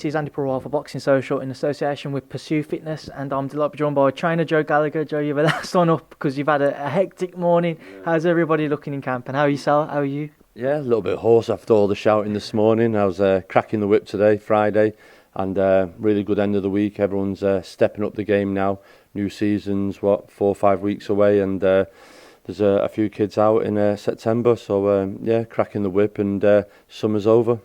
is Andi Purewal for Boxing Social in association with Pursue Fitness, and I'm delighted to be joined by trainer Joe Gallagher. Joe, you're the last one up because you've had a hectic morning. Yeah. How's everybody looking in camp, and how are you, Sal? How are you? Yeah, a little bit hoarse after all the shouting this morning. I was cracking the whip today, Friday, and really good end of the week. Everyone's stepping up the game now. New season's 4 or 5 weeks away, and there's a few kids out in September. So yeah, cracking the whip, and summer's over.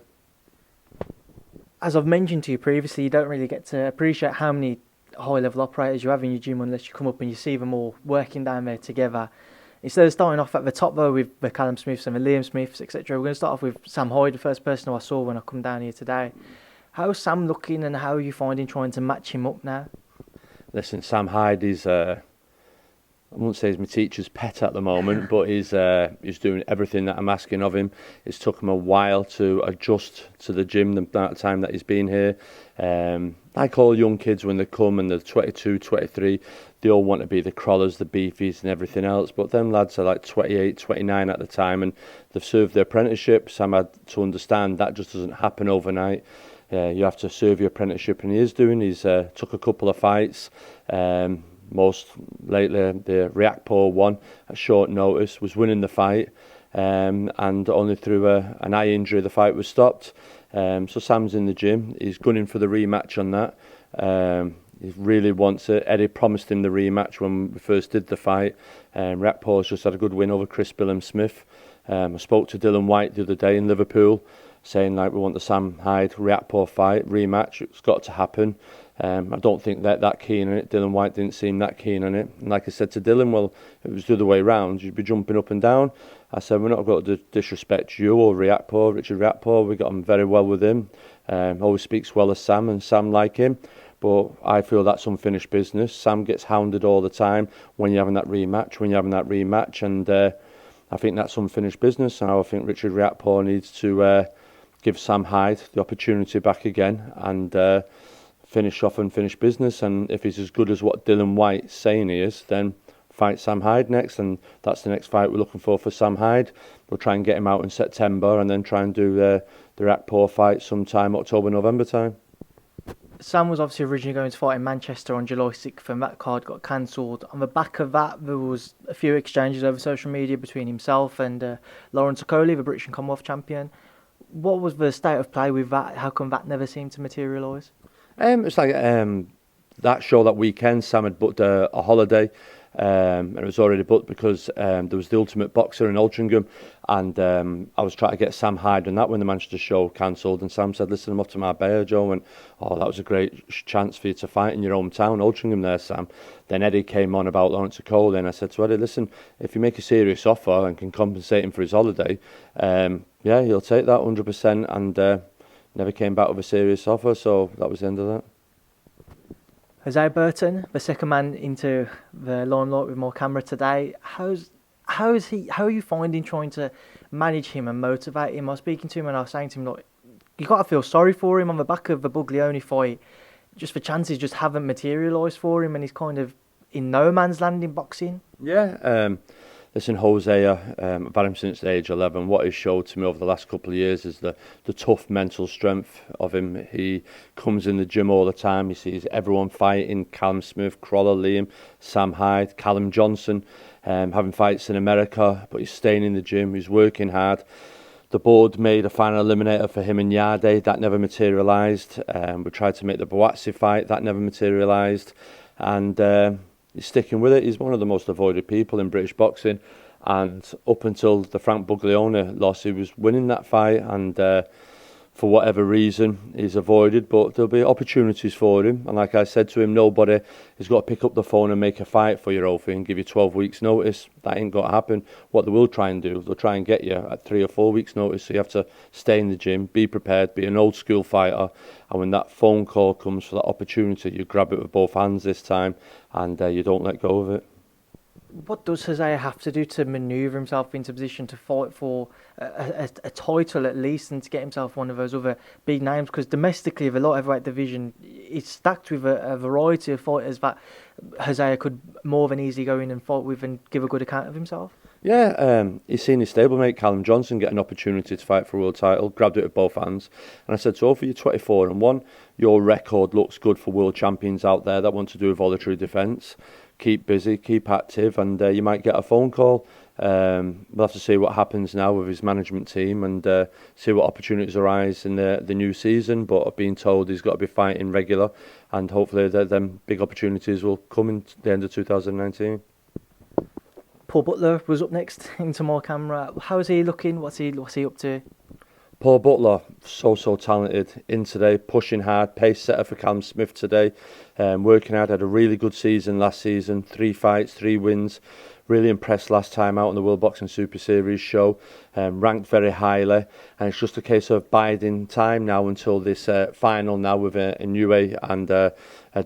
As I've mentioned to you previously, you don't really get to appreciate how many high-level operators you have in your gym unless you come up and you see them all working down there together. Instead of starting off at the top though with the Callum Smiths and the Liam Smiths, etc., we're going to start off with Sam Hyde, the first person who I saw when I come down here today. How's Sam looking, and how are you finding trying to match him up now? Listen, Sam Hyde is, I won't say he's my teacher's pet at the moment, but he's doing everything that I'm asking of him. It's took him a while to adjust to the gym, the amount of time that he's been here. Like all young kids, when they come and they're 22, 23, they all want to be the crawlers, the beefies and everything else. But them lads are like 28, 29 at the time, and they've served their apprenticeship. Sam had to understand that just doesn't happen overnight. You have to serve your apprenticeship, and he is doing. He's took a couple of fights. Most lately, the Reactpor one at short notice, was winning the fight, and only through an eye injury the fight was stopped. So Sam's in the gym. He's gunning for the rematch on that. He really wants it. Eddie promised him the rematch when we first did the fight. Reactpor's just had a good win over Chris Billam-Smith. I spoke to Dylan White the other day in Liverpool, saying like we want the Sam Hyde Reactpor fight rematch. It's got to happen. I don't think they're that keen on it. Dylan White didn't seem that keen on it. And like I said to Dylan, well, if it was the other way round, you'd be jumping up and down. I said, we're not going to disrespect you or Reactpor, Richard Reactpor. We got on very well with him. Always speaks well of Sam, and Sam like him. But I feel that's unfinished business. Sam gets hounded all the time when you're having that rematch, and I think that's unfinished business. And I think Richard Reactpor needs to give Sam Hyde the opportunity back again, and finish off unfinished business. And if he's as good as what Dylan White's saying he is, then fight Sam Hyde next, and that's the next fight we're looking for Sam Hyde. We'll try and get him out in September, and then try and do the Reactpor fight sometime October, November time. Sam was obviously originally going to fight in Manchester on July 6th, and that card got cancelled. On the back of that, there was a few exchanges over social media between himself and Lawrence Okoli, the British and Commonwealth champion. What was the state of play with that? How come that never seemed to materialise? It's like that show that weekend, Sam had booked a holiday, and it was already booked because there was the Ultimate Boxer in Altrincham, and I was trying to get Sam Hyde on that when the Manchester show cancelled, and Sam said, listen, I'm off to Marbella, Joe, and that was a great chance for you to fight in your hometown, Altrincham there, Sam. Then Eddie came on about Lawrence Okoli, and I said to Eddie, listen, if you make a serious offer and can compensate him for his holiday, yeah, he'll take that 100%, and never came back with a serious offer, so that was the end of that. Jose Burton, the second man into the limelight with more camera today. How are you finding trying to manage him and motivate him? I was speaking to him and I was saying to him, like, you got to feel sorry for him on the back of the Buglioni fight. Just the chances just haven't materialised for him, and he's kind of in no man's land in boxing. Yeah, listen, Jose, I've had him since age 11. What he's showed to me over the last couple of years is the tough mental strength of him. He comes in the gym all the time. He sees everyone fighting, Callum Smith, Crawler, Liam, Sam Hyde, Callum Johnson, having fights in America, but he's staying in the gym, he's working hard. The board made a final eliminator for him and Yarde. That never materialised. We tried to make the Boazzi fight. That never materialised. And he's sticking with it. He's one of the most avoided people in British boxing, and up until the Frank Buglioni loss, he was winning that fight, and for whatever reason he's avoided, but there'll be opportunities for him. And like I said to him, nobody has got to pick up the phone and make a fight for you, Ophi, and give you 12 weeks notice. That ain't got to happen. What they will try and do, they'll try and get you at 3 or 4 weeks notice, so you have to stay in the gym, be prepared, be an old school fighter, and when that phone call comes for that opportunity, you grab it with both hands this time, and you don't let go of it. What does Jose have to do to manoeuvre himself into position to fight for a title at least, and to get himself one of those other big names? Because domestically, the light heavyweight division is stacked with a variety of fighters that Jose could more than easily go in and fight with and give a good account of himself. Yeah, he's seen his stablemate Callum Johnson get an opportunity to fight for a world title, grabbed it with both hands, and I said, so for you 24-1, your record looks good for world champions out there that want to do a voluntary defence. Keep busy, keep active, and you might get a phone call. We'll have to see what happens now with his management team and see what opportunities arise in the new season. But I've been told he's got to be fighting regular, and hopefully them big opportunities will come in the end of 2019. Paul Butler was up next into more camera. How is he looking? What's he up to? Paul Butler, so talented in today, pushing hard, pace setter for Callum Smith today, working hard, had a really good season last season, 3 fights, 3 wins, really impressed last time out on the World Boxing Super Series show, ranked very highly, and it's just a case of biding time now until this final now with Inoue and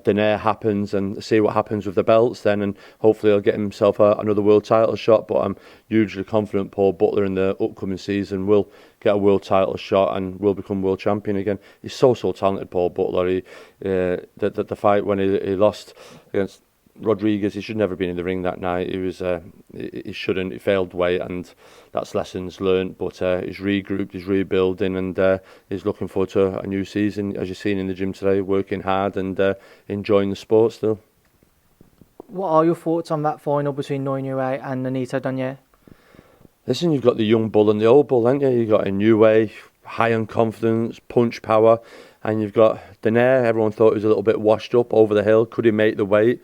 Donaire happens, and see what happens with the belts then, and hopefully he'll get himself another world title shot. But I'm hugely confident Paul Butler in the upcoming season will get a world title shot and will become world champion again. He's so talented, Paul Butler. The fight when he lost against Rodriguez, he should never have been in the ring that night. He shouldn't. He failed weight, and that's lessons learnt. But he's regrouped, he's rebuilding, and he's looking forward to a new season. As you've seen in the gym today, working hard and enjoying the sport still. What are your thoughts on that final between Inoue and Nonito Donaire? Listen, you've got the young bull and the old bull, haven't you? You've got Inoue, high on confidence, punch power, and you've got Donaire. Everyone thought he was a little bit washed up over the hill. Could he make the weight?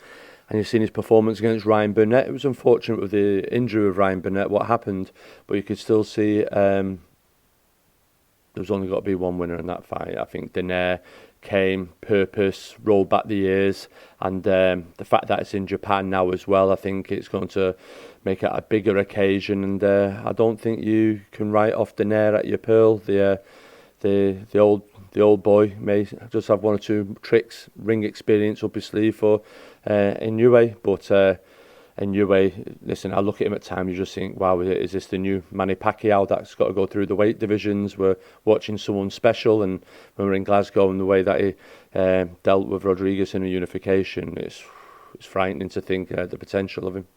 And you've seen his performance against Ryan Burnett. It was unfortunate with the injury of Ryan Burnett, what happened, but you could still see there's only got to be one winner in that fight. I think Donaire came, purpose, rolled back the years, and the fact that it's in Japan now as well, I think it's going to make it a bigger occasion, and I don't think you can write off Donaire at your pearl. The old boy may just have 1 or 2 tricks, ring experience up his sleeve for Inoue, but Inoue, listen, I look at him at times, you just think, wow, is this the new Manny Pacquiao that's got to go through the weight divisions? We're watching someone special, and when we're in Glasgow and the way that he dealt with Rodriguez in a unification, it's frightening to think the potential of him.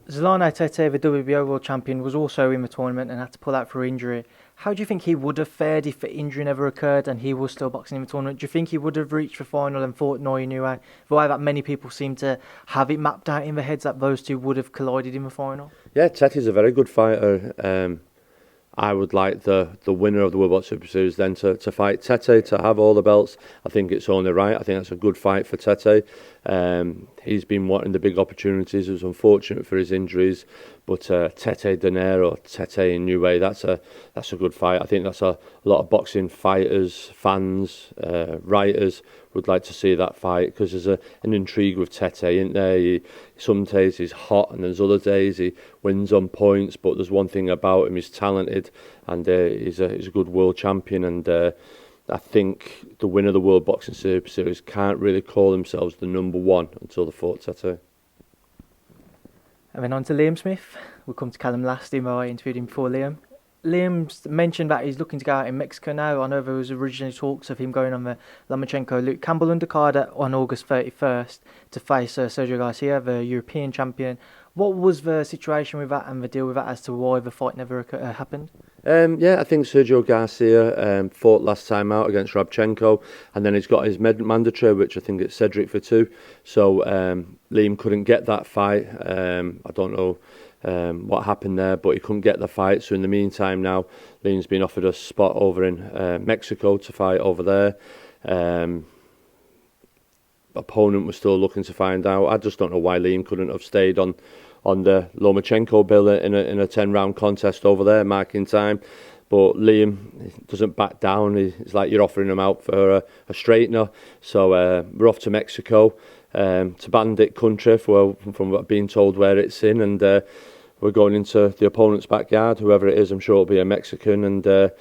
Zolano Tete, the WBO world champion, was also in the tournament and had to pull out for injury. How do you think he would have fared if the injury never occurred and he was still boxing in the tournament? Do you think he would have reached the final and fought Inoue? The way that many people seem to have it mapped out in their heads that those two would have collided in the final? Yeah, Tete's a very good fighter. I would like the winner of the World Boxing Super Series then to fight Tete, to have all the belts. I think it's only right. I think that's a good fight for Tete. He's been wanting the big opportunities. It was unfortunate for his injuries, but Tete Donaire or Tete Inoue, that's a good fight. I think that's a lot of boxing fighters, fans, writers would like to see that fight, because there's an intrigue with Tete, isn't there? Some days he's hot, and there's other days he wins on points, but there's one thing about him, he's talented, and he's a good world champion, and I think the winner of the World Boxing Super Series can't really call themselves the number one until they fought Tete. And then on to Liam Smith. We'll come to Callum last, even though I interviewed him before Liam. Liam's mentioned that he's looking to go out in Mexico now. I know there was originally talks of him going on the Lomachenko-Luke Campbell undercard on August 31st to face Sergio Garcia, the European champion. What was the situation with that and the deal with that as to why the fight never happened? I think Sergio Garcia fought last time out against Rabchenko, and then he's got his mandatory, which I think it's Cedric for 2. So Liam couldn't get that fight. I don't know what happened there, but he couldn't get the fight. So in the meantime now, Liam's been offered a spot over in Mexico to fight over there. Opponent was still looking to find out. I just don't know why Liam couldn't have stayed on the Lomachenko bill in a 10-round contest over there, marking time. But Liam doesn't back down. It's like you're offering him out for a straightener. So we're off to Mexico, to Bandit country, from what I've been told where it's in, and we're going into the opponent's backyard. Whoever it is, I'm sure it'll be a Mexican, and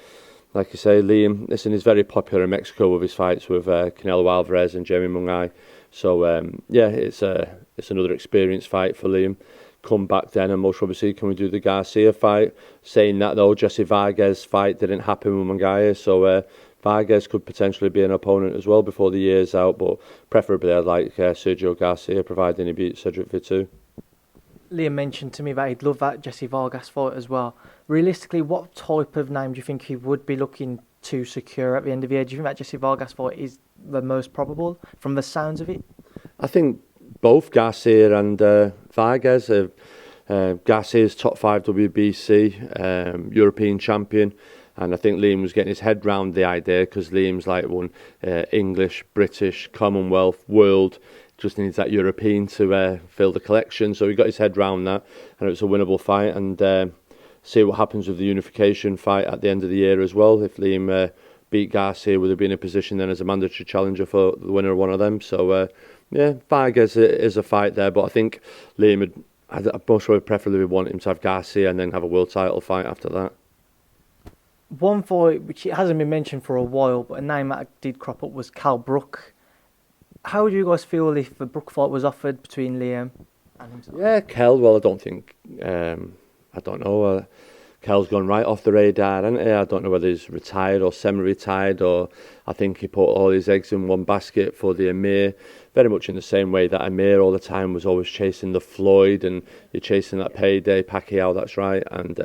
like you say, Liam, listen, he's very popular in Mexico with his fights with Canelo Alvarez and Jeremy Mungai. So it's another experience fight for Liam. Come back then, and most probably see, can we do the Garcia fight? Saying that though, Jesse Vargas fight didn't happen with Mungai, so Vargas could potentially be an opponent as well before the year's out, but preferably I'd like Sergio Garcia, providing he beats Cedric Vitu. Liam mentioned to me that he'd love that Jesse Vargas fight as well. Realistically, what type of name do you think he would be looking to secure at the end of the year? Do you think that Jesse Vargas fight is the most probable from the sounds of it? I think both Garcia and Vargas are. Garcia's top 5 WBC European champion, and I think Liam was getting his head round the idea because Liam's like won English, British, Commonwealth, World. Just needs that European to fill the collection, so he got his head round that, and it was a winnable fight. And see what happens with the unification fight at the end of the year as well. If Liam beat Garcia, would have been in a position then as a mandatory challenger for the winner of one of them. So yeah, Vargas is a fight there, but I think Liam would. I'd most probably preferably want him to have Garcia and then have a world title fight after that. One fight which it hasn't been mentioned for a while, but a name that did crop up was Cal Brook. How would you guys feel if the Brook fight was offered between Liam and himself? Yeah, Kel, well, I don't think, I don't know, Kel's gone right off the radar, hasn't he? I don't know whether he's retired or semi-retired, or I think he put all his eggs in one basket for the Amir, very much in the same way that Amir all the time was always chasing the Floyd, and you're chasing that payday, Pacquiao, that's right. And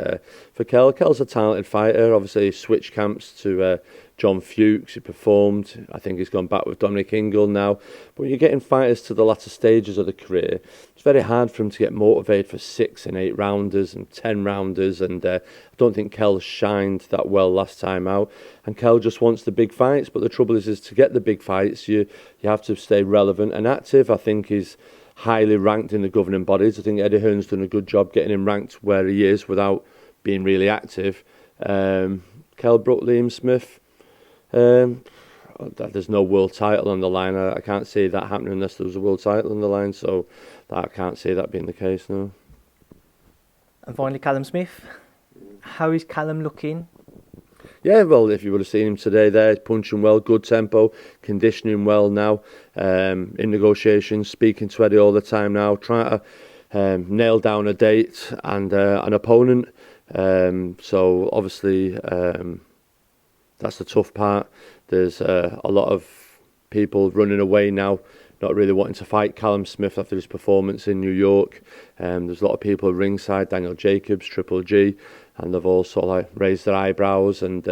for Kel's a talented fighter. Obviously he switched camps to John Fuchs, he performed. I think he's gone back with Dominic Ingle now. But when you're getting fighters to the latter stages of the career, it's very hard for him to get motivated for 6 and 8 rounders and 10 rounders. And I don't think Kel shined that well last time out. And Kel just wants the big fights. But the trouble is to get the big fights, you have to stay relevant and active. I think he's highly ranked in the governing bodies. I think Eddie Hearn's done a good job getting him ranked where he is without being really active. Kel Brook, Liam Smith. There's no world title on the line. I can't see that happening unless there was a world title on the line, so I can't see that being the case, no. And finally, Callum Smith. How is Callum looking? Yeah, well, if you would have seen him today there, punching well, good tempo, conditioning well now, in negotiations, speaking to Eddie all the time now, trying to nail down a date and an opponent. So obviously that's the tough part. There's a lot of people running away now, not really wanting to fight Callum Smith after his performance in New York. There's a lot of people ringside, Daniel Jacobs, Triple G, and they've all sort of like raised their eyebrows. And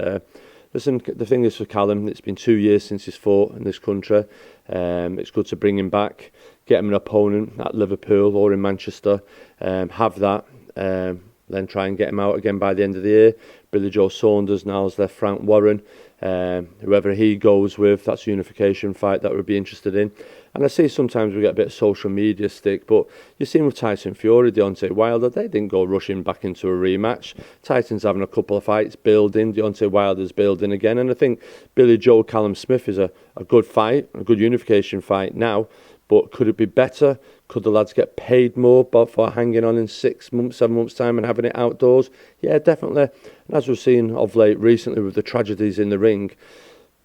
listen, the thing is for Callum, it's been 2 years since he's fought in this country. It's good to bring him back, get him an opponent at Liverpool or in Manchester, have that, then try and get him out again by the end of the year. Billy Joe Saunders now is there, Frank Warren. Whoever he goes with, that's a unification fight that we'd be interested in. And I see sometimes we get a bit of social media stick, but you've seen with Tyson Fury, Deontay Wilder, they didn't go rushing back into a rematch. Tyson's having a couple of fights, building, Deontay Wilder's building again, and I think Billy Joe Callum Smith is a good fight, a good unification fight now, but could it be better? Could the lads get paid more for hanging on in 6 months, 7 months' time and having it outdoors? Yeah, definitely. And as we've seen of late recently with the tragedies in the ring,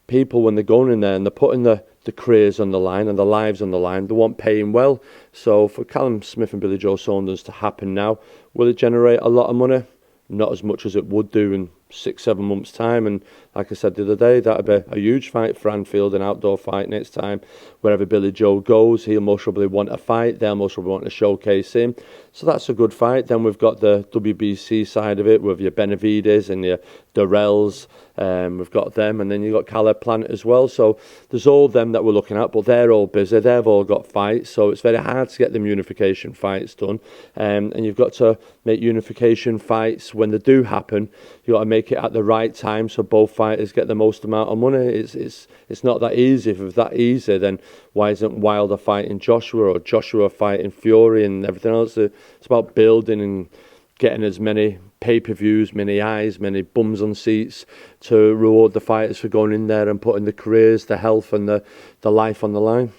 people, when they're going in there and they're putting the careers on the line and their lives on the line, they want paying well. So for Callum Smith and Billy Joe Saunders to happen now, will it generate a lot of money? Not as much as it would do in 6, 7 months' time. And like I said the other day, that'd be a huge fight for Anfield, an outdoor fight next time. Wherever Billy Joe goes, he'll most probably want a fight. They'll most probably want to showcase him. So that's a good fight. Then we've got the WBC side of it with your Benavides and your Durrells. We've got them, and then you've got Caleb Plant as well. So there's all them that we're looking at, but they're all busy. They've all got fights, so it's very hard to get them unification fights done. And you've got to make unification fights when they do happen. You've got to make it at the right time so both fighters get the most amount of money. It's not that easy. If it was that easy, then why isn't Wilder fighting Joshua or Joshua fighting Fury and everything else? It's about building and getting as many pay-per-views, many eyes, many bums on seats to reward the fighters for going in there and putting the careers, the health and the life on the line.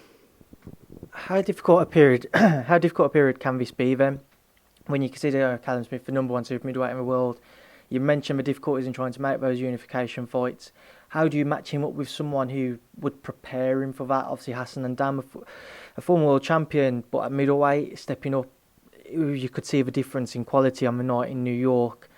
How difficult a period can this be then? When you consider Callum Smith the number 1 super middleweight in the world, you mentioned the difficulties in trying to make those unification fights. How do you match him up with someone who would prepare him for that? Obviously Hassan and Dam, a former world champion, but at middleweight, stepping up, you could see the difference in quality on the night in New York.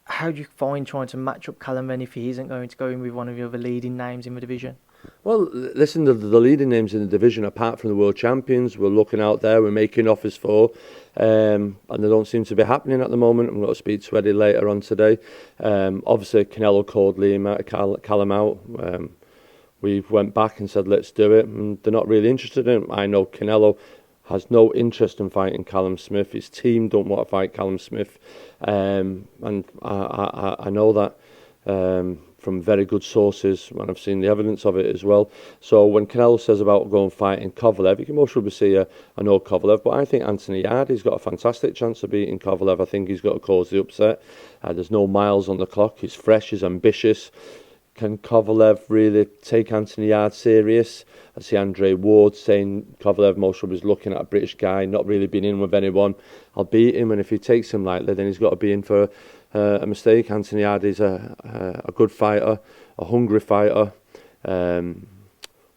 How do you find trying to match up Callum then if he isn't going to go in with one of the other leading names in the division? Well, listen, the leading names in the division, apart from the world champions, we're looking out there, we're making offers for, and they don't seem to be happening at the moment. I'm going to speak to Eddie later on today. Obviously, Canelo called Liam out, Callum out. We went back and said, let's do it, and they're not really interested in it. I know Canelo has no interest in fighting Callum Smith. His team don't want to fight Callum Smith, and I know that from very good sources, and I've seen the evidence of it as well. So when Canelo says about going fighting Kovalev, you can most probably see a no Kovalev, but I think Anthony Yardy's got a fantastic chance of beating Kovalev. I think he's got to cause the upset. There's no miles on the clock. He's fresh, he's ambitious. Can Kovalev really take Anthony Yarde serious? I see Andre Ward saying Kovalev most probably is looking at a British guy, not really been in with anyone. I'll beat him, and if he takes him lightly, then he's got to be in for a mistake. Anthony Yarde is a good fighter, a hungry fighter,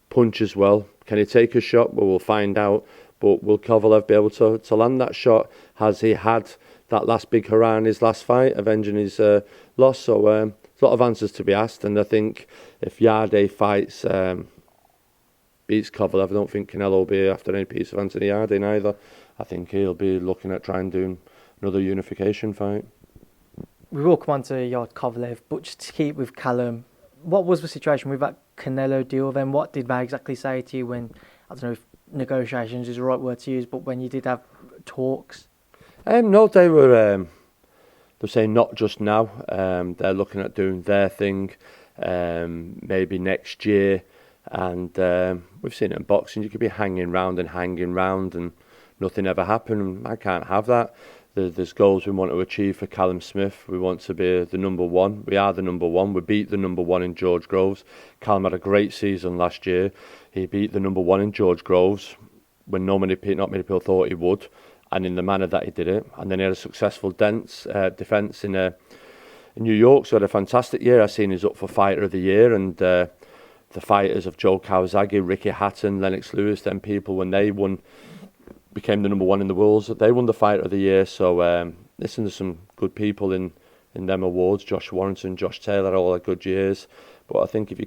punches well. Can he take a shot? Well, we'll find out. But will Kovalev be able to land that shot? Has he had that last big hurrah in his last fight, avenging his loss? So there's a lot of answers to be asked, and I think if Yarde fights beats Kovalev, I don't think Canelo will be after any piece of Anthony Yarde either. I think he'll be looking at trying to do another unification fight. We will come on to Yard Kovalev, but just to keep with Callum, what was the situation with that Canelo deal then? What did they exactly say to you when, I don't know if negotiations is the right word to use, but when you did have talks? No, they were saying not just now. They're looking at doing their thing, maybe next year. And we've seen it in boxing. You could be hanging round and nothing ever happened. I can't have that. There's goals we want to achieve for Callum Smith. We want to be the number one. We are the number one. We beat the number one in George Groves. Callum had a great season last year. He beat the number one in George Groves when not many people thought he would, and in the manner that he did it. And then he had a successful defence in New York. So he had a fantastic year. I've seen he's up for Fighter of the Year, and the fighters of Joe Kawasaki, Ricky Hatton, Lennox Lewis, them people, when they became the number one in the world, they won the Fighter of the Year. So listen, there's some good people in them awards. Josh Warrington, Josh Taylor, all had good years. But I think if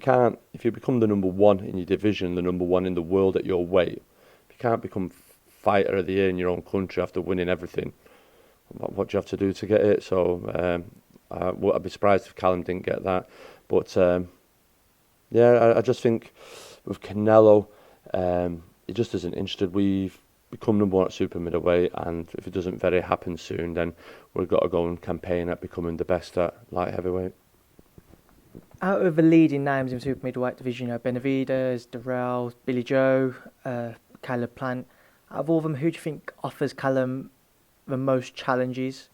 you become the number one in your division, the number one in the world at your weight, if you can't become Fighter of the Year in your own country after winning everything, what do you have to do to get it? So I'd be surprised if Callum didn't get that. But I just think with Canelo, he just isn't interested. We've become number one at super middleweight, and if it doesn't very happen soon, then we've got to go and campaign at becoming the best at light heavyweight. Out of the leading names in super middleweight division, Benavidez, Durrell, Billy Joe, Caleb Plant, out of all of them, who do you think offers Callum the most challenges?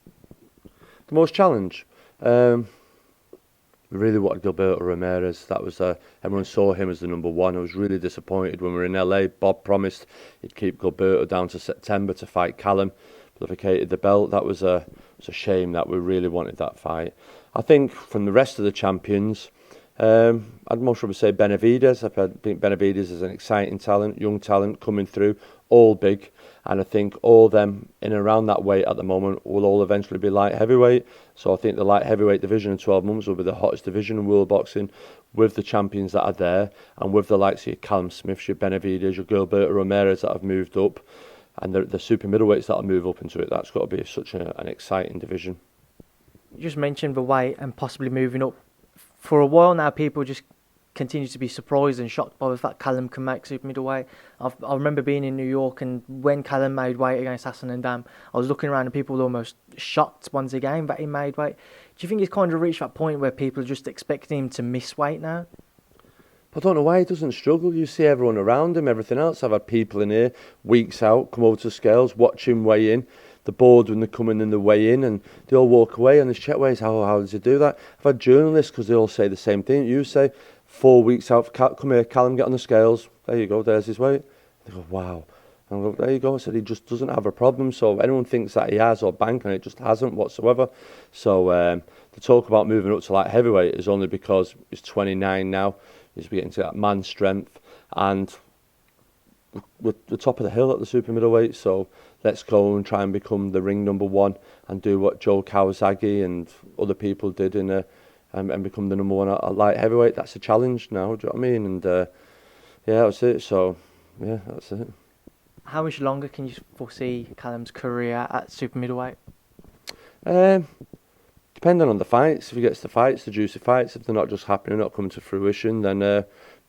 The most challenge? We really wanted Gilberto Ramirez. That was everyone saw him as the number one. I was really disappointed when we were in LA. Bob promised he'd keep Gilberto down to September to fight Callum, but vacated the belt. That was a shame that we really wanted that fight. I think from the rest of the champions, I'd most probably say Benavidez. I think Benavidez is an exciting talent, young talent coming through, all big. And I think all them in and around that weight at the moment will all eventually be light heavyweight. So I think the light heavyweight division in 12 months will be the hottest division in world boxing, with the champions that are there, and with the likes of your Callum Smith, your Benavidez, your Gilberto Ramirez that have moved up, and the super middleweights that will move up into it. That's got to be such an exciting division. You just mentioned the weight and possibly moving up. For a while now, people just continue to be surprised and shocked by the fact Callum can make super middleweight. I remember being in New York, and when Callum made weight against Hassan and Dam, I was looking around and people were almost shocked once again that he made weight. Do you think he's kind of reached that point where people are just expecting him to miss weight now? I don't know why he doesn't struggle. You see everyone around him, everything else. I've had people in here weeks out, come over to scales, watch him weigh in. The board when they come in and they weigh in, and they all walk away and they check weighs. How does he do that? I've had journalists, because they all say the same thing. You say 4 weeks out, come here, Callum, get on the scales. There you go, there's his weight. They go, wow. And I go, there you go. I said he just doesn't have a problem. So if anyone thinks that he has or bank on it, just hasn't whatsoever. So the talk about moving up to light heavyweight is only because he's 29 now. He's getting to that man strength, and we're the top of the hill at the super middleweight. So let's go and try and become the ring number one and do what Joe Kawasaki and other people did in and become the number one at light heavyweight. That's a challenge now. Do you know what I mean? And yeah, that's it. So yeah, that's it. How much longer can you foresee Callum's career at super middleweight? Depending on the fights. If he gets the fights, the juicy fights, if they're not just happening, not coming to fruition, then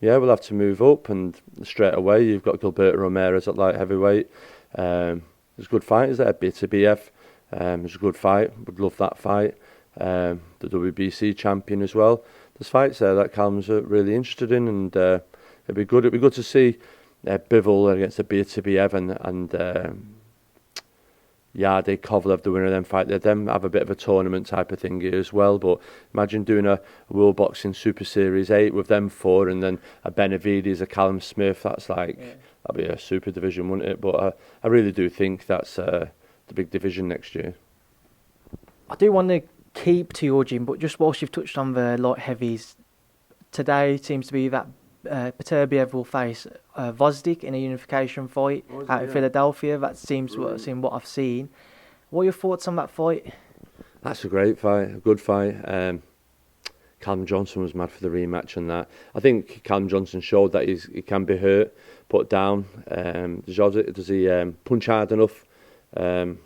yeah, we'll have to move up. And straight away, you've got Gilberto Ramirez at light heavyweight. There's good fighters there. BF. It's a good fight. Would love that fight. The WBC champion as well. There's fights there that Callum's really interested in, and it'd be good. It'd be good to see Bivol against the BF and Yarde Kovalev, the winner of them fight. They them have a bit of a tournament type of thing here as well. But imagine doing a World Boxing Super Series 8 with them four, and then a Benavides, a Callum Smith. That's like that'd be a super division, wouldn't it? But I really do think that's the big division next year. I do want to keep to your gym, but just whilst you've touched on the light heavies, today seems to be that Purewal will face Vosdik in a unification fight out in Philadelphia. That seems what I've seen. What are your thoughts on that fight? That's a great fight, a good fight. Callum Johnson was mad for the rematch and that. I think Callum Johnson showed that he can be hurt, put down. Does he punch hard enough? I'm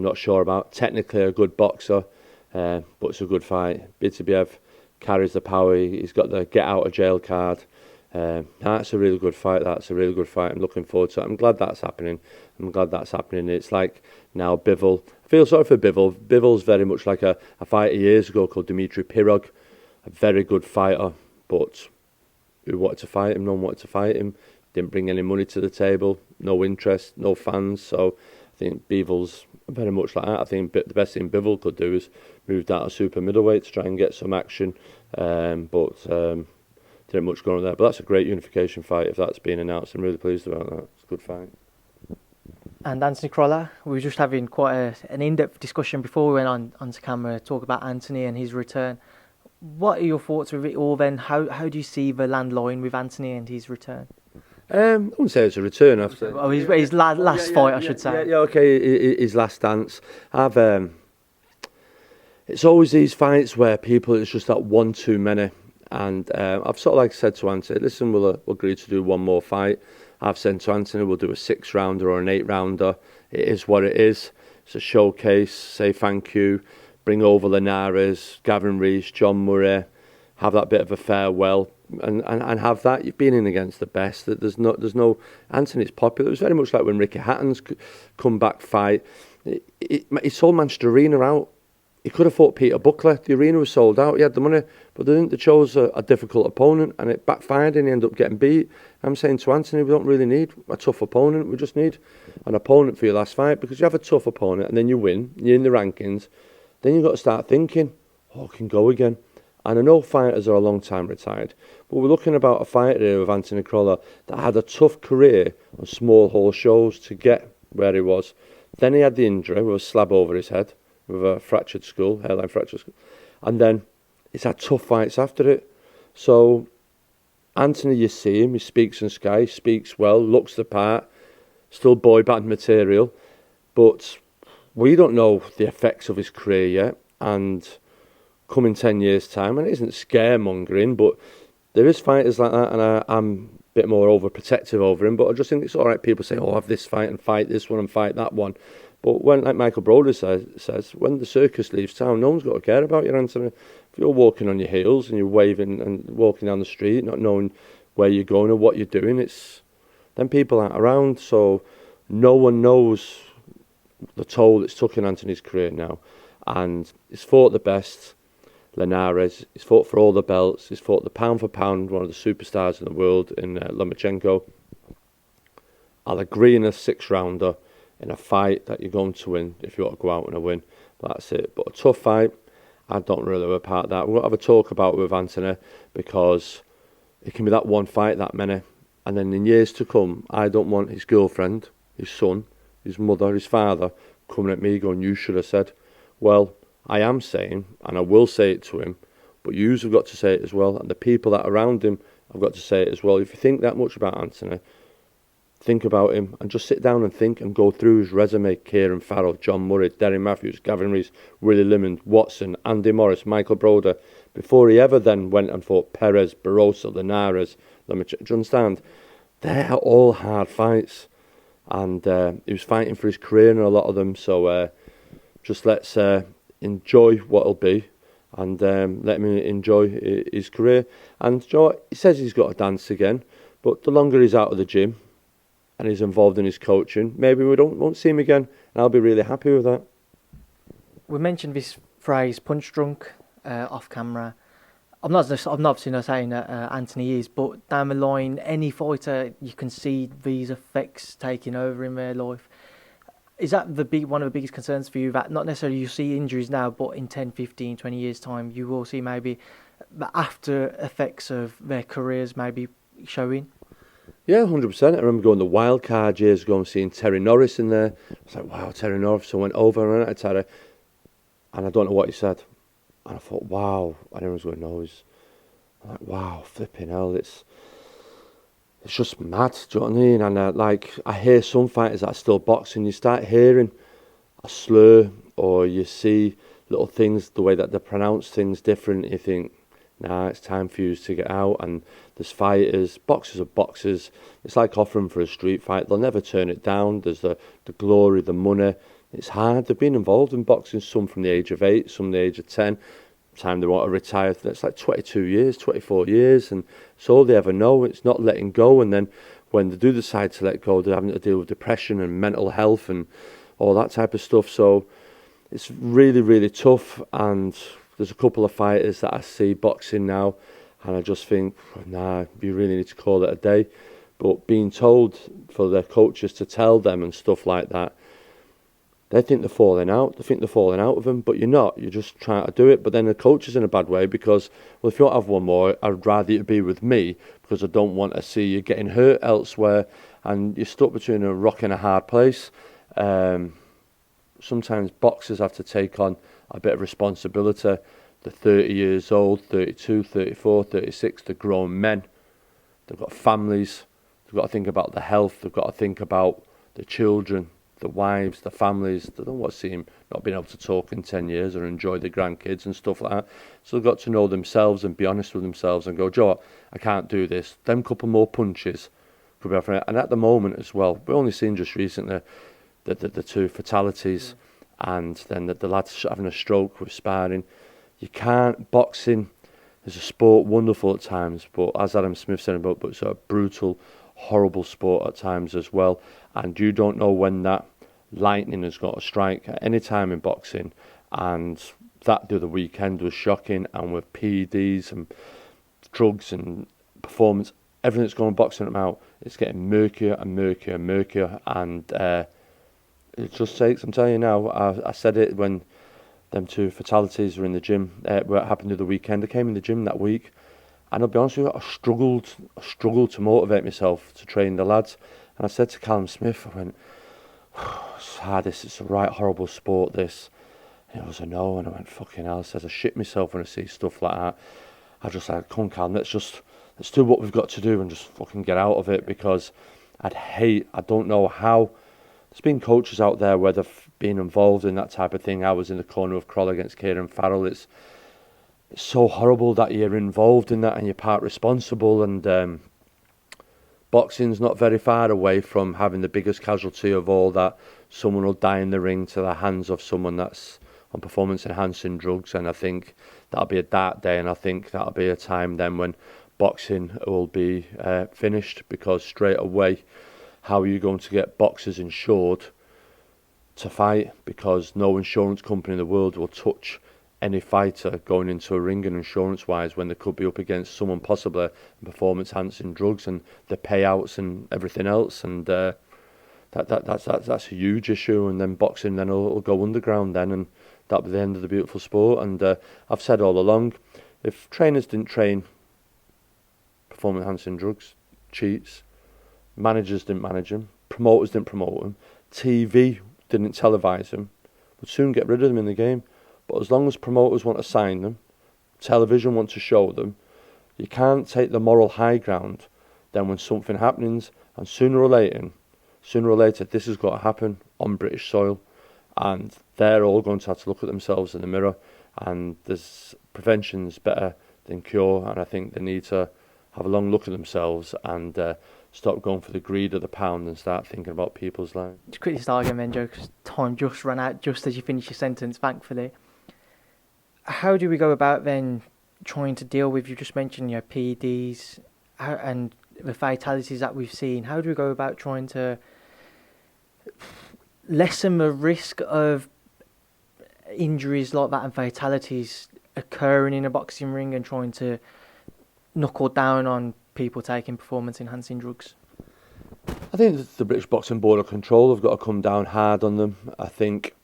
not sure about. Technically a good boxer, but it's a good fight. Bitibiev carries the power. He's got the get out of jail card. That's a really good fight. I'm looking forward to it. I'm glad that's happening. It's like now Bivol. I feel sorry for Bivol. Bivol's very much like a fighter years ago called Dmitry Pirog. A very good fighter, but who wanted to fight him? No one wanted to fight him. Didn't bring any money to the table. No interest, no fans. So I think Bivol's very much like that. I think the best thing Bivol could do is move down to super middleweight to try and get some action. But didn't much go on there. But that's a great unification fight if that's been announced. I'm really pleased about that. It's a good fight. And Anthony Crolla, we were just having quite an in-depth discussion before we went onto camera to talk about Anthony and his return. What are your thoughts with it all then? How do you see the landline with Anthony and his return? I wouldn't say it's a return. Oh, his last fight, I should say. Yeah, okay, his last dance. It's always these fights where it's just that one too many. And I've sort of like said to Anthony, listen, we'll agree to do one more fight. I've said to Anthony, we'll do a 6-rounder or an 8-rounder. It is what it is. It's a showcase. Say thank you. Bring over Linares, Gavin Rees, John Murray. Have that bit of a farewell. And have that. You've been in against the best. There's no Anthony's popular. It was very much like when Ricky Hatton's comeback fight. He sold Manchester Arena out. He could have fought Peter Buckler. The arena was sold out. He had the money, but they chose a difficult opponent, and it backfired, and he ended up getting beat. I'm saying to Anthony, we don't really need a tough opponent. We just need an opponent for your last fight, because you have a tough opponent, and then you win. You're in the rankings. Then you've got to start thinking, I can go again. And I know fighters are a long time retired, but we're looking about a fighter here with Anthony Crolla that had a tough career on small hall shows to get where he was. Then he had the injury with a slab over his head, with a fractured skull, hairline fractured skull. And then he's had tough fights after it. So Anthony, you see him, he speaks in Sky, speaks well, looks the part, still boy band material. But we don't know the effects of his career yet. And come in 10 years' time, and it isn't scaremongering, but there is fighters like that, and I'm a bit more overprotective over him. But I just think it's all right. People say, have this fight and fight this one and fight that one. But when, like Michael Broder says, when the circus leaves town, no one's got to care about you, Anthony. If you're walking on your heels and you're waving and walking down the street, not knowing where you're going or what you're doing, then people aren't around. So no one knows the toll it's took in Anthony's career now. And he's fought the best, Linares. He's fought for all the belts. He's fought the pound for pound, one of the superstars in the world in Lomachenko. I'll agree in a 6-rounder. In a fight that you're going to win if you want to go out and win. That's it. But a tough fight, I don't really know about that. We're going to have a talk about it with Anthony, because it can be that one fight, that many. And then in years to come, I don't want his girlfriend, his son, his mother, his father coming at me going, you should have said. Well, I am saying, and I will say it to him, but yous have got to say it as well. And the people that are around him have got to say it as well. If you think that much about Anthony, think about him and just sit down and think and go through his resume. Kieran Farrell, John Murray, Derry Matthews, Gavin Rees, Willie Lemon, Watson, Andy Morris, Michael Broder, before he ever then went and fought Perez, Barroso, Linares. Do you understand? They're all hard fights, and he was fighting for his career in a lot of them, so just let's enjoy what it'll be, and let him enjoy his career. And Joe, he says he's got to dance again, but the longer he's out of the gym and he's involved in his coaching, maybe we won't see him again, and I'll be really happy with that. We mentioned this phrase, punch drunk, off camera. I'm obviously not saying that Anthony is, but down the line, any fighter, you can see these effects taking over in their life. Is that one of the biggest concerns for you, that not necessarily you see injuries now, but in 10, 15, 20 years' time, you will see maybe the after effects of their careers maybe showing? Yeah, 100%. I remember going to the wild card years ago and seeing Terry Norris in there. I was like, wow, Terry Norris. So I went over and at Terry, and I don't know what he said. And I thought, wow. And everyone was going, no. I'm like, wow, flipping hell. It's just mad, do you know what I mean? And I hear some fighters that are still boxing, you start hearing a slur, or you see little things, the way that they pronounce things different, you think, nah, it's time for you to get out. And there's fighters, boxers are boxers. It's like offering for a street fight. They'll never turn it down. There's the glory, the money. It's hard. They've been involved in boxing, some from the age of 8, some the age of 10. Time they want to retire, it's like 22 years, 24 years, and it's all they ever know. It's not letting go. And then when they do decide to let go, they're having to deal with depression and mental health and all that type of stuff. So it's really, really tough. And there's a couple of fighters that I see boxing now, and I just think, nah, you really need to call it a day. But being told for their coaches to tell them and stuff like that, they think they're falling out. They think they're falling out of them, but you're not. You're just trying to do it. But then the coach is in a bad way because, well, if you don't have one more, I'd rather you be with me because I don't want to see you getting hurt elsewhere, and you're stuck between a rock and a hard place. Sometimes boxers have to take on a bit of responsibility. They're 30 years old, 32, 34, 36. They're grown men. They've got families. They've got to think about their health. They've got to think about the children, the wives, the families. They don't want to see him not being able to talk in 10 years or enjoy their grandkids and stuff like that. So they've got to know themselves and be honest with themselves and go, Joe, I can't do this. Them couple more punches could be offering. And at the moment as well, we've only seen just recently the 2 fatalities, and then the lads having a stroke with sparring. You can't, boxing is a sport, wonderful at times, but as Adam Smith said about, but it's a brutal, horrible sport at times as well. And you don't know when that lightning has got to strike at any time in boxing. And that the other weekend was shocking, and with PEDs and drugs and performance, everything that's going on boxing out, it's getting murkier and murkier and murkier. And it just takes, I'm telling you now, I said it when them 2 fatalities were in the gym, what happened the other weekend. I came in the gym that week, and I'll be honest with you, I struggled to motivate myself to train the lads. And I said to Callum Smith, I went, it's hard, it's a right horrible sport, this. And he was a no, and I went, fucking hell. I says, I shit myself when I see stuff like that. I just like, come on, Callum, let's do what we've got to do and just fucking get out of it, because I don't know how. There's been coaches out there where they've been involved in that type of thing. I was in the corner of Kroll against Kieran Farrell. It's so horrible that you're involved in that and you're part responsible, and boxing's not very far away from having the biggest casualty of all that. Someone will die in the ring to the hands of someone that's on performance enhancing drugs, and I think that'll be a dark day, and I think that'll be a time then when boxing will be finished, because straight away, how are you going to get boxers insured to fight? Because no insurance company in the world will touch any fighter going into a ring and insurance-wise when they could be up against someone possibly performance-enhancing drugs and the payouts and everything else. And that's a huge issue. And then boxing then will go underground then, and that'll be the end of the beautiful sport. And I've said all along, if trainers didn't train performance-enhancing drugs, cheats, managers didn't manage them, promoters didn't promote them, TV didn't televise them, we'd soon get rid of them in the game. But as long as promoters want to sign them, television want to show them, you can't take the moral high ground then when something happens, and sooner or later, this has got to happen on British soil, and they're all going to have to look at themselves in the mirror. And there's prevention's better than cure, and I think they need to have a long look at themselves and stop going for the greed of the pound and start thinking about people's lives. Just quickly start again then, Joe, because time just ran out just as you finish your sentence, thankfully. How do we go about then trying to deal with, you just mentioned, PEDs and the fatalities that we've seen? How do we go about trying to lessen the risk of injuries like that and fatalities occurring in a boxing ring, and trying to knuckle down on people taking performance-enhancing drugs? I think the British Boxing Board of Control have got to come down hard on them. I think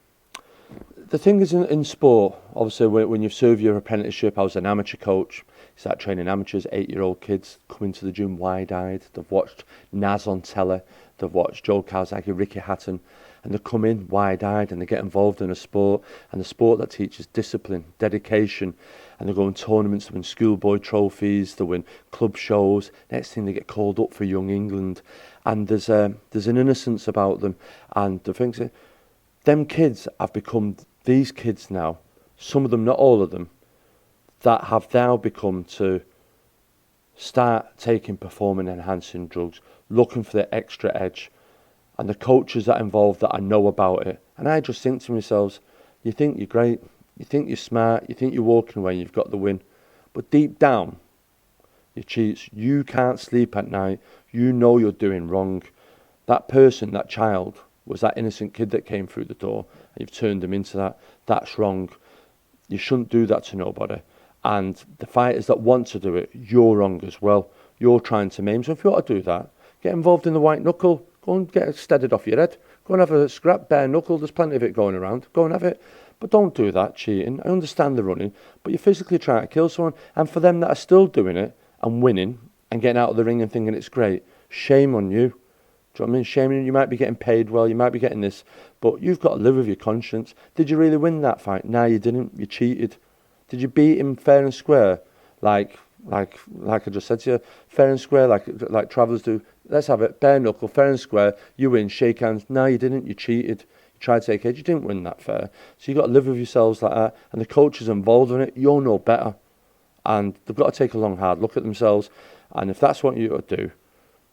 the thing is in sport, obviously when you serve your apprenticeship, I was an amateur coach, you start training amateurs, 8-year-old kids come into the gym wide-eyed. They've watched Naz on telly, they've watched Joe Gallagher, Ricky Hatton, and they come in wide-eyed and they get involved in a sport, and the sport that teaches discipline, dedication, and they go in tournaments, they win schoolboy trophies, they win club shows. Next thing, they get called up for Young England, and there's an innocence about them. And the things, them kids have become these kids now, some of them, not all of them, that have now become to start taking performance-enhancing drugs, looking for the extra edge. And the coaches that are involved that I know about it. And I just think to myself, you think you're great, you think you're smart, you think you're walking away, you've got the win. But deep down, you cheats. You can't sleep at night. You know you're doing wrong. That person, that child, was that innocent kid that came through the door. And you've turned them into that. That's wrong. You shouldn't do that to nobody. And the fighters that want to do it, you're wrong as well. You're trying to maim. So if you want to do that, get involved in the white knuckle. Go and get it steadied off your head. Go and have a scrap, bare knuckle. There's plenty of it going around. Go and have it. But don't do that, cheating. I understand the running, but you're physically trying to kill someone. And for them that are still doing it and winning and getting out of the ring and thinking it's great, shame on you. Do you know what I mean? Shame on you. You might be getting paid well. You might be getting this. But you've got to live with your conscience. Did you really win that fight? No, you didn't. You cheated. Did you beat him fair and square? Like I just said to you, fair and square, like travellers do. Let's have it, bare knuckle, fair and square. You win, shake hands. No, you didn't. You cheated. You tried to take edge. You didn't win that fair. So you've got to live with yourselves like that. And the coaches involved in it, you'll know better. And they've got to take a long, hard look at themselves. And if that's what you do,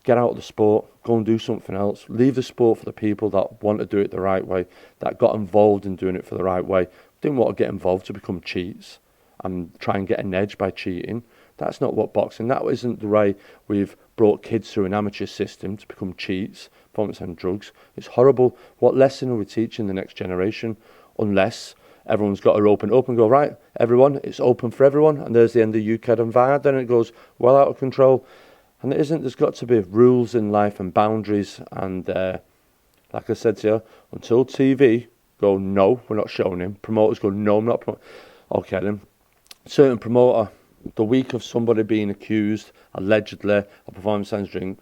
get out of the sport, go and do something else. Leave the sport for the people that want to do it the right way, that got involved in doing it for the right way. Didn't want to get involved to become cheats and try and get an edge by cheating. That's not what boxing, that isn't the way we've brought kids through an amateur system to become cheats, performance and drugs. It's horrible. What lesson are we teaching the next generation? Unless everyone's got to open up and go, right, everyone, it's open for everyone, and there's the end of UKAD and VAR, then it goes well out of control. And it isn't, there's got to be rules in life and boundaries, and like I said to you, until TV go, no, we're not showing him, promoters go, no, I'm not promoting. Okay then, certain promoter, the week of somebody being accused, allegedly, of performance-enhancing drink,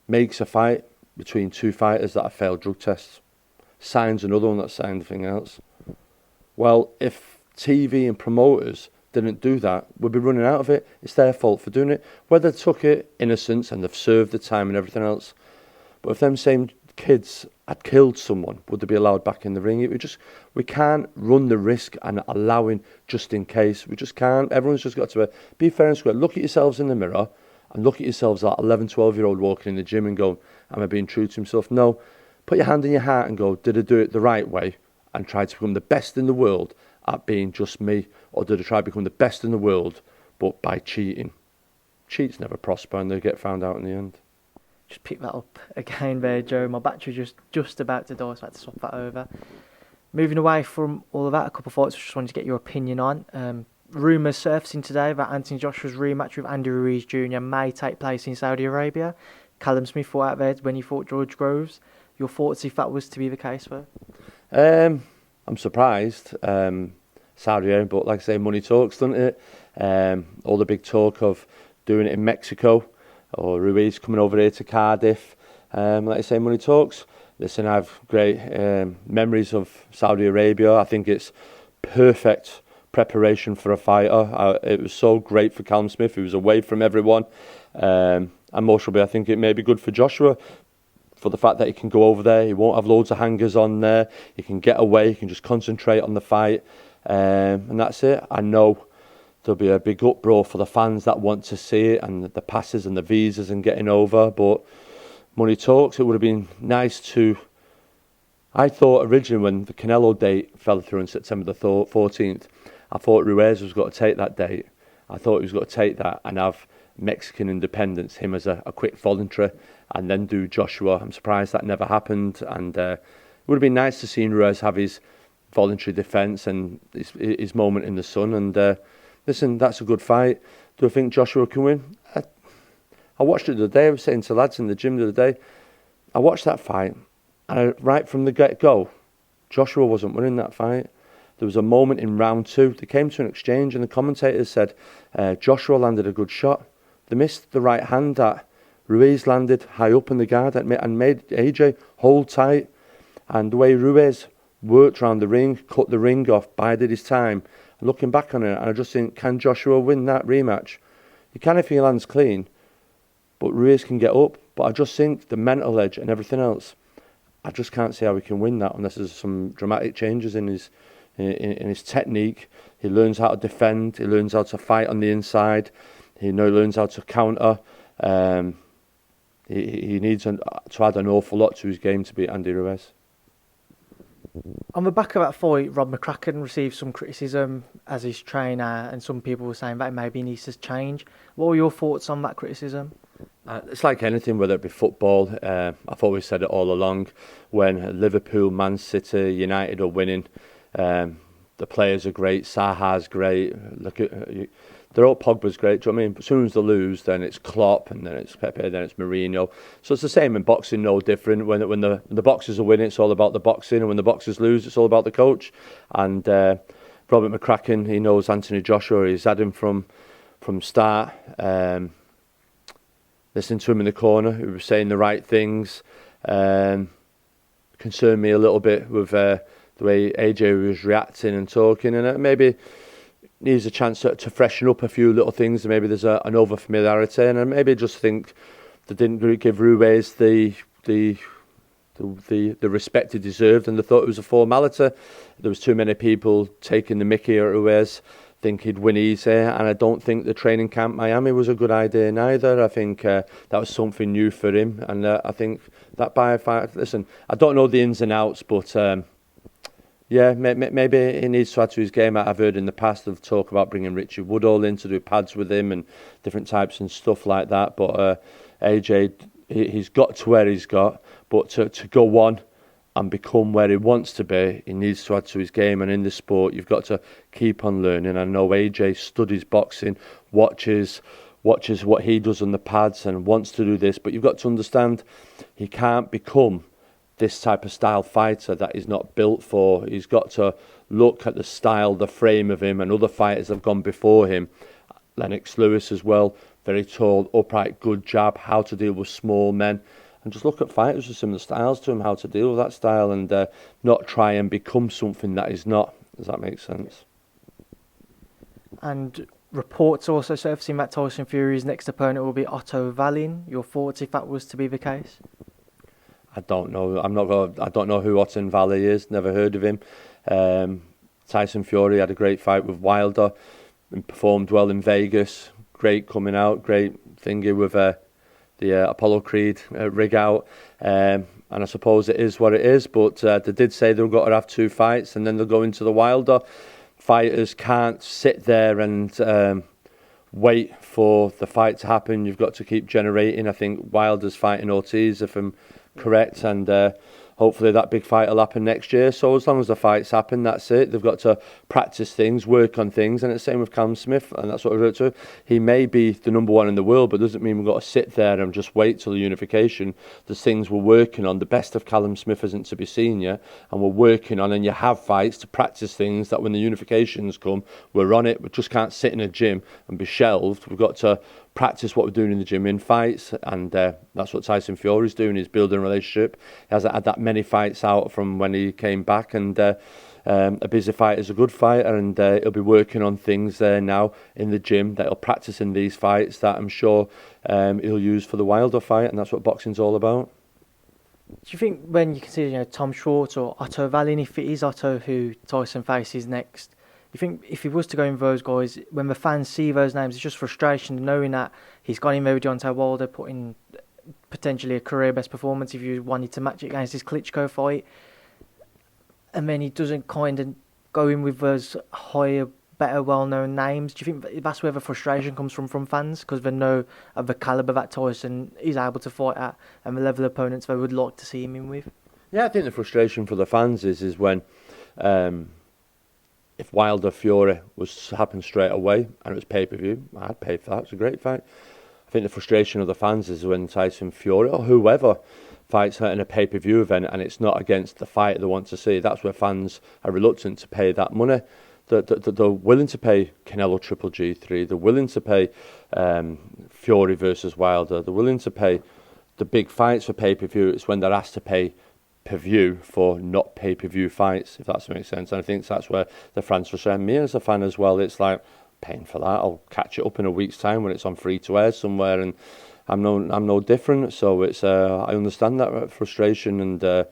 makes a fight between two fighters that have failed drug tests, signs another one that signed anything else. Well, if TV and promoters didn't do that, we'd be running out of it. It's their fault for doing it. Whether they took it innocence and they've served the time and everything else. But if them same kids had killed someone, would they be allowed back in the ring? We can't run the risk and allowing just in case. We just can't. Everyone's just got to be fair and square. Look at yourselves in the mirror and look at yourselves like 11, 12-year-old walking in the gym and going, am I being true to himself? No. Put your hand in your heart and go, did I do it the right way and try to become the best in the world at being just me? Or did I try to become the best in the world but by cheating? Cheats never prosper and they get found out in the end. Just pick that up again there, Joe. My battery's just about to die, so I had to swap that over. Moving away from all of that, a couple of thoughts I just wanted to get your opinion on. Rumours surfacing today that Anthony Joshua's rematch with Andi Ruiz Jr. may take place in Saudi Arabia. Callum Smith fought out there when he fought George Groves. Your thoughts if that was to be the case, though? I'm surprised. Saudi Arabia, but like I say, money talks, doesn't it? All the big talk of doing it in Mexico, or Ruiz coming over here to Cardiff. Like I say, money talks. Listen, I have great memories of Saudi Arabia. I think it's perfect preparation for a fighter. It was so great for Callum Smith. He was away from everyone. Emotionally, I think it may be good for Joshua, for the fact that he can go over there, he won't have loads of hangers on there, he can get away, he can just concentrate on the fight, and that's it. I know there'll be a big uproar for the fans that want to see it, and the passes and the visas and getting over, but money talks. It would have been nice to... I thought originally when the Canelo date fell through on September the 14th, I thought Ruiz was going to take that date. I thought he was going to take that and have Mexican independence, him as a quick voluntary, and then do Joshua. I'm surprised that never happened, and it would have been nice to see Ruiz have his voluntary defence and his moment in the sun. And listen, that's a good fight. Do I think Joshua can win? I watched it the other day. I was saying to lads in the gym the other day, I watched that fight, and right from the get-go, Joshua wasn't winning that fight. There was a moment in round 2, they came to an exchange, and the commentators said Joshua landed a good shot. They missed the right hand that Ruiz landed high up in the guard and made AJ hold tight. And the way Ruiz worked around the ring, cut the ring off, bided his time. And looking back on it, and I just think, can Joshua win that rematch? He can if he lands clean, but Ruiz can get up. But I just think the mental edge and everything else, I just can't see how he can win that unless there's some dramatic changes in his technique. He learns how to defend. He learns how to fight on the inside. He learns how to counter. He needs to add an awful lot to his game to beat Andi Ruiz. On the back of that fight, Rob McCracken received some criticism as his trainer, and some people were saying that maybe he needs to change. What were your thoughts on that criticism? It's like anything, whether it be football. I've always said it all along. When Liverpool, Man City, United are winning, the players are great. Saha's great. They're all Pogba's great. Do you know what I mean? But as soon as they lose, then it's Klopp, and then it's Pepe, then it's Mourinho. So it's the same in boxing, no different. When the boxers are winning, it's all about the boxing, and when the boxers lose, it's all about the coach. And Robert McCracken, he knows Anthony Joshua. He's had him from start. Listening to him in the corner, he was saying the right things. Concerned me a little bit with the way AJ was reacting and talking, and maybe needs a chance to freshen up a few little things. Maybe there's an over familiarity, and I maybe just think they didn't give Ruiz the respect he deserved, and they thought it was a formality. There was too many people taking the mickey at Ruiz, think he'd win easy, and I don't think the training camp Miami was a good idea neither. I think that was something new for him, and I think that by a fight. Listen, I don't know the ins and outs, but yeah, maybe he needs to add to his game. I've heard in the past of talk about bringing Richie Woodall in to do pads with him and different types and stuff like that. But AJ, he's got to where he's got, but to go on and become where he wants to be, he needs to add to his game. And in this sport, you've got to keep on learning. I know AJ studies boxing, watches what he does on the pads and wants to do this, but you've got to understand he can't become this type of style fighter that he's not built for. He's got to look at the style, the frame of him, and other fighters have gone before him. Lennox Lewis as well, very tall, upright, good jab, how to deal with small men. And just look at fighters with similar styles to him, how to deal with that style, and not try and become something that he's not. Does that make sense? And reports also surfacing that Tyson Fury's next opponent will be Otto Wallin. Your thoughts if that was to be the case? I don't know. I don't know who Otto Wallin is. Never heard of him. Tyson Fury had a great fight with Wilder and performed well in Vegas. Great coming out. Great thingy with the Apollo Creed rig out. And I suppose it is what it is. But they did say they've got to have 2 fights, and then they'll go into the Wilder. Fighters can't sit there and wait for the fight to happen. You've got to keep generating. I think Wilder's fighting Ortiz, if I'm correct, and hopefully that big fight will happen next year. So as long as the fights happen, that's it. They've got to practice things, work on things, and it's the same with Callum Smith, and that's what we're to. He may be the number one in the world, but doesn't mean we've got to sit there and just wait till the unification. There's things we're working on. The best of Callum Smith isn't to be seen yet, and we're working on, and you have fights to practice things that when the unifications come, we're on it. We just can't sit in a gym and be shelved. We've got to practice what we're doing in the gym in fights, and that's what Tyson Fury's doing, is building a relationship. He hasn't had that many fights out from when he came back, and a busy fighter's a good fighter, and he'll be working on things there now in the gym that he'll practice in these fights that I'm sure he'll use for the Wilder fight, and that's what boxing's all about. Do you think when you consider, Tom Schwartz or Otto Wallin, if it is Otto who Tyson faces next, you think if he was to go in with those guys, when the fans see those names, it's just frustration knowing that he's gone in there with Deontay Wilder, putting potentially a career best performance if you wanted to match it against his Klitschko fight, and then he doesn't kind of go in with those higher, better, well-known names. Do you think that's where the frustration comes from fans, because they know of the calibre that Tyson is able to fight at and the level of opponents they would like to see him in with? Yeah, I think the frustration for the fans is when if Wilder Fury was to happen straight away and it was pay-per-view, I'd pay for that. It's a great fight. I think the frustration of the fans is when Tyson Fury or whoever fights in a pay-per-view event and it's not against the fight they want to see. That's where fans are reluctant to pay that money. They're willing to pay Canelo Triple G3. They're willing to pay Fury versus Wilder. They're willing to pay the big fights for pay-per-view. It's when they're asked to pay per view for not pay-per-view fights, if that makes sense. And I think that's where the fans frustrate me as a fan as well. It's like, paying for that, I'll catch it up in a week's time when it's on free to air somewhere, and I'm no different. So it's I understand that frustration, and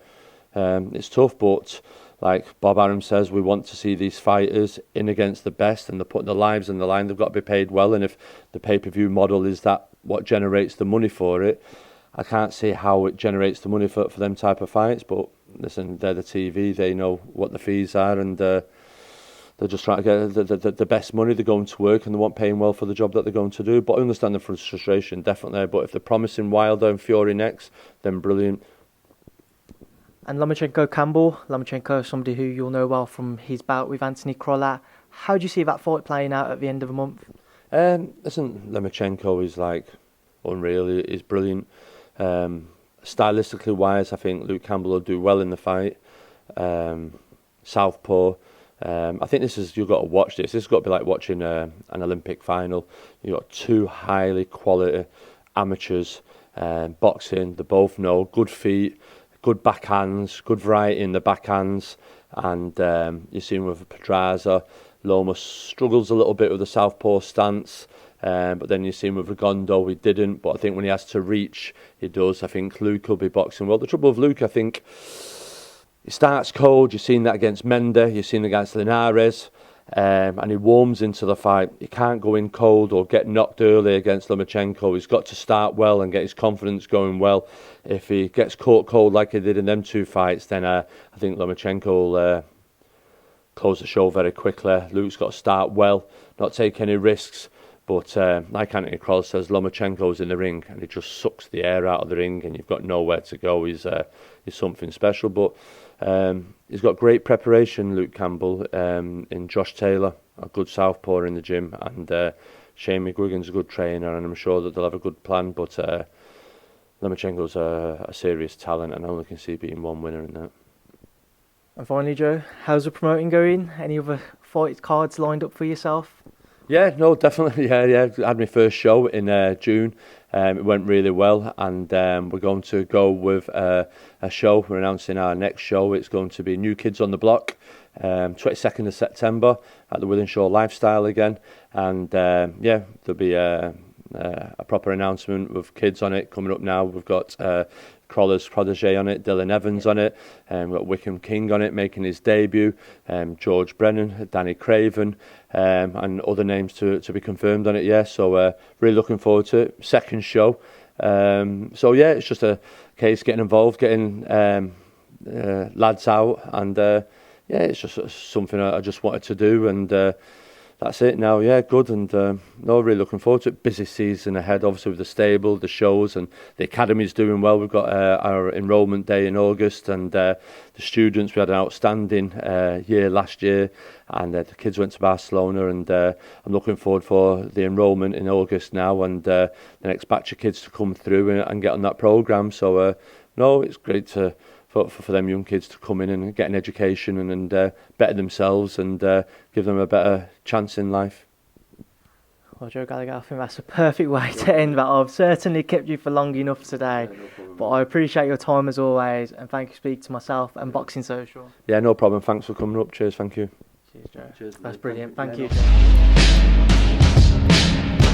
it's tough. But like Bob Arum says, we want to see these fighters in against the best, and they're putting their lives on the line. They've got to be paid well, and if the pay-per-view model is that what generates the money for it, I can't see how it generates the money for them type of fights. But listen, they're the TV, they know what the fees are, and they're just trying to get the best money. They're going to work and they want paying well for the job that they're going to do. But I understand the frustration, definitely. But if they're promising Wilder and Fury next, then brilliant. And Lomachenko Campbell, Lomachenko, somebody who you'll know well from his bout with Anthony Crolla. How do you see that fight playing out at the end of the month? Listen, Lomachenko is like unreal. He's brilliant. Stylistically wise, I think Luke Campbell will do well in the fight. Southpaw. I think you've got to watch this. This has got to be like watching an Olympic final. You've got two highly quality amateurs boxing. They both know good feet, good backhands, good variety in the backhands. And you've seen with Pedraza, Loma struggles a little bit with the southpaw stance. But then you see him with Rigondo, he didn't. But I think when he has to reach, he does. I think Luke will be boxing well. The trouble with Luke, I think, he starts cold. You've seen that against Mender. You've seen it against Linares. And he warms into the fight. He can't go in cold or get knocked early against Lomachenko. He's got to start well and get his confidence going well. If he gets caught cold like he did in them two fights, then I think Lomachenko will close the show very quickly. Luke's got to start well, not take any risks. But like Anthony Crolla says, Lomachenko's in the ring and he just sucks the air out of the ring and you've got nowhere to go. He's something special. But he's got great preparation, Luke Campbell, in Josh Taylor, a good southpaw in the gym, and Shane McGuigan's a good trainer, and I'm sure that they'll have a good plan. But Lomachenko's a serious talent, and I only can see being one winner in that. And finally, Joe, how's the promoting going? Any other fight cards lined up for yourself? Yeah, no, definitely. Yeah. I had my first show in June. It went really well, and we're going to go with a show. We're announcing our next show. It's going to be New Kids on the Block, 22nd of September at the Wythenshawe Lifestyle again. And there'll be a proper announcement with kids on it coming up now. We've got Crolla's protege on it, Dylan Evans on it, we've got Wickham King on it making his debut, George Brennan, Danny Craven, and other names to be confirmed on it. Yeah, so really looking forward to it. Second show. So yeah, it's just a case getting involved, getting lads out, and it's just something I just wanted to do, and that's it now. Yeah, good, and really looking forward to it. Busy season ahead, obviously, with the stable, the shows, and the academy's doing well. We've got our enrolment day in August, and the students, we had an outstanding year last year, and the kids went to Barcelona, and I'm looking forward for the enrolment in August now, and the next batch of kids to come through and get on that programme. So it's great for them young kids to come in and get an education and better themselves and give them a better chance in life. Well, Joe Gallagher, I think that's a perfect way to end that. I've certainly kept you for long enough today, but I appreciate your time as always, and thank you for speaking to myself and Boxing Social. Yeah, no problem. Thanks for coming up. Cheers, thank you. Cheers, Joe. Cheers, That's mate. brilliant. Thank Yeah, you.